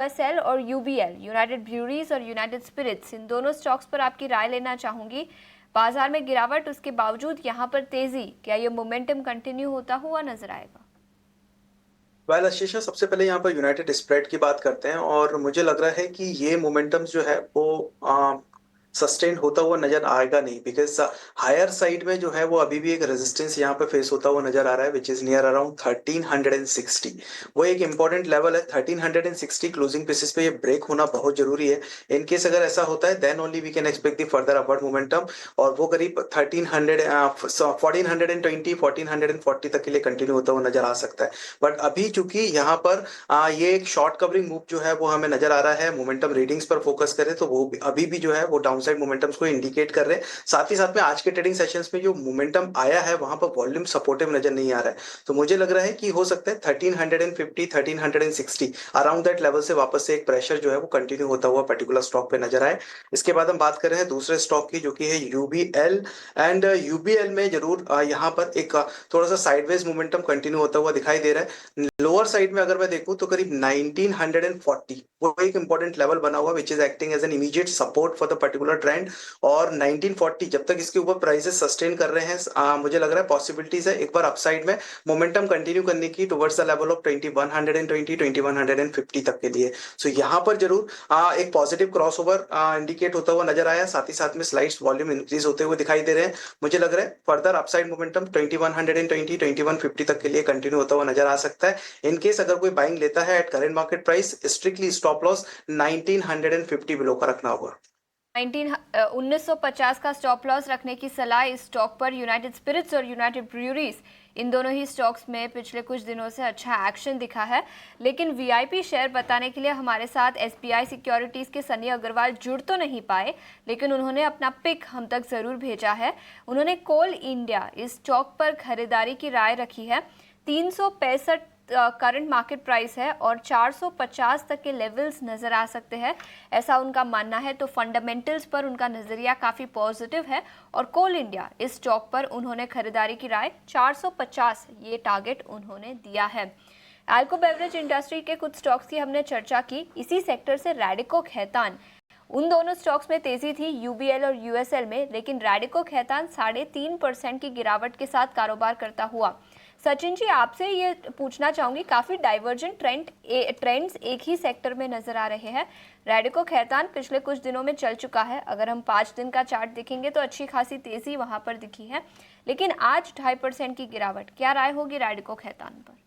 USL और UBL, United breweries और United spirits, इन दोनों स्टॉक्स पर आपकी राय लेना चाहूंगी। बाजार में गिरावट, उसके बावजूद यहां पर तेजी, क्या ये मोमेंटम कंटिन्यू होता हुआ नजर आएगा? वेल आशीषा, सबसे पहले यहाँ पर यूनाइटेड स्प्रेड की बात करते हैं और मुझे लग रहा है कि ये मोमेंटम जो है वो सस्टेन होता हुआ नजर आएगा नहीं, बिकॉज हायर साइड में जो है वो अभी भी एक रेजिस्टेंस यहाँ पे फेस होता हुआ नजर आ रहा है, विच इज नियर अराउंड 1360। वो एक इंपॉर्टेंट लेवल है 1360। क्लोजिंग बेसिस पे ये ब्रेक होना बहुत जरूरी है। इन केस अगर ऐसा होता है then only we can expect the further upward momentum, और वो करीब 1440 तक के लिए कंटिन्यू होता हुआ नजर आ सकता है। बट अभी चूंकि यहाँ पर ये एक शॉर्ट कवरिंग मूव जो है वो हमें नजर आ रहा है, मोमेंटम रीडिंग्स पर फोकस करें तो वो अभी भी जो है वो डाउनसाइड मोमेंटम्स को इंडिकेट कर रहे हैं। साथ ही साथ में आज के ट्रेडिंग सेशंस में जो मोमेंटम आया है वहां पर वॉल्यूम सपोर्टिव नजर नहीं आ रहा है। तो मुझे लग रहा है कि हो सकता है 1350 1360 अराउंड दैट लेवल से वापस से एक प्रेशर जो है वो कंटिन्यू होता हुआ पर्टिकुलर स्टॉक पे नजर आए। इसके बाद हम बात कर रहे हैं दूसरे स्टॉक की, जो कि है यूबीएल। एंड यूबीएल में जरूर यहाँ पर एक थोड़ा सा साइडवेज मोमेंटम कंटिन्यू होता हुआ दिखाई दे रहा है। लोअर साइड में अगर मैं देखूं तो करीब 1940 वो एक इंपॉर्टेंट लेवल बना हुआ, which is acting as an immediate support for the particular trend. और 1940 जब तक इसके ऊपर प्राइसेस सस्टेन कर रहे हैं, मुझे लग रहा है पॉसिबिलिटीज है एक बार अपसाइड में मोमेंटम कंटिन्यू करने की टुवर्ड्स द लेवल ऑफ 2120 2150 तक के लिए। सो यहाँ पर जरूर एक पॉजिटिव क्रॉस ओवर इंडिकेट होता हुआ नजर आया, साथ ही साथ में स्लाइड्स वॉल्यूम इंक्रीज होते हुए दिखाई दे रहे हैं। मुझे लग रहा है फर्दर अपसाइड मोमेंटम 2120 2150 तक के लिए कंटिन्यू होता हुआ नजर आ सकता है। इन केस अगर कोई बाइंग लेता है at current market price, strictly stop loss 1950 below का रखना होगा। 1950 का स्टॉप लॉस रखने की सलाह इस स्टॉक पर। यूनाइटेड स्पिरिट्स और यूनाइटेड ब्रूअरीज, इन दोनों ही स्टॉक्स में पिछले कुछ दिनों से अच्छा एक्शन दिखा है। लेकिन वीआईपी शेयर बताने के लिए हमारे साथ एसबीआई सिक्योरिटीज के सनी अग्रवाल जुड़ तो नहीं पाए, लेकिन उन्होंने अपना पिक हम तक जरूर भेजा है। उन्होंने कोल इंडिया, इस स्टॉक पर खरीदारी की राय रखी है। 365 करंट मार्केट प्राइस है और 450 तक के लेवल्स नजर आ सकते हैं, ऐसा उनका मानना है। तो फंडामेंटल्स पर उनका नजरिया काफी पॉजिटिव है और कोल इंडिया, इस स्टॉक पर उन्होंने खरीदारी की राय 450 ये टारगेट उन्होंने दिया है। अल्को बेवरेज इंडस्ट्री के कुछ स्टॉक्स की हमने चर्चा की। इसी सेक्टर से रैडिको खैतान, उन दोनों स्टॉक्स में तेजी थी, यूबीएल और यूएसएल में, लेकिन रैडिको खैतान 3.5% की गिरावट के साथ कारोबार करता हुआ। सचिन जी, आपसे ये पूछना चाहूंगी, काफी डाइवर्जेंट ट्रेंड्स एक ही सेक्टर में नजर आ रहे हैं। रैडिको खैतान पिछले कुछ दिनों में चल चुका है, अगर हम 5 दिन का चार्ट देखेंगे तो अच्छी खासी तेजी वहां पर दिखी है, लेकिन आज 2.5% की गिरावट, क्या राय होगी रैडिको खैतान पर?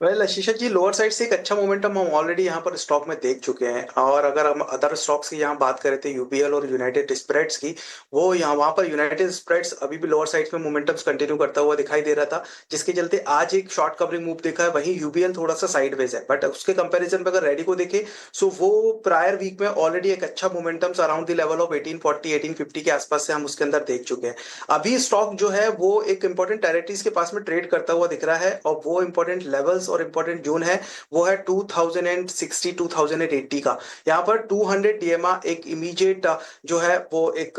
वेल आशीषा जी, लोअर साइड से एक अच्छा मोमेंटम हम ऑलरेडी यहाँ पर स्टॉक में देख चुके हैं। और अगर हम अदर स्टॉक्स की यहाँ बात करें तो यूबीएल और यूनाइटेड स्प्रेड्स की, वो यहाँ वहाँ पर यूनाइटेड स्प्रेड्स अभी भी लोअर साइड में मोमेंटम्स कंटिन्यू करता हुआ दिखाई दे रहा था, जिसके चलते आज एक शॉर्ट कवरिंग मूव देखा है। वहीं यूबीएल थोड़ा सा साइडवेज है, बट उसके कंपेरिजन में अगर रेडी को देखें सो वो प्रायर वीक में ऑलरेडी एक अच्छा momentums around the level of 1840 1850 के आसपास से हम उसके अंदर देख चुके हैं। अभी स्टॉक जो है वो एक इंपॉर्टेंट टेरिटरीज के पास में ट्रेड करता हुआ दिख रहा है, और वो इंपॉर्टेंट लेवल्स और इंपॉर्टेंट जोन है वो है 2060 2080 का। यहाँ पर 200 डीएमआ एक इमीडिएट जो है वो एक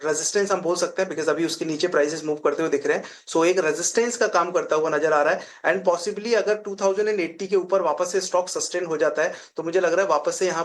रेजिस्टेंस हम बोल सकते हैं, बिकॉज अभी उसके नीचे प्राइसेस मूव करते हुए दिख रहे हैं। सो एक रेजिस्टेंस का काम करता हुआ नजर आ रहा है। एंड पॉसिबली अगर 2080 के ऊपर वापस से स्टॉक सस्टेन हो जाता है तो मुझे लग रहा है वापस से यहाँ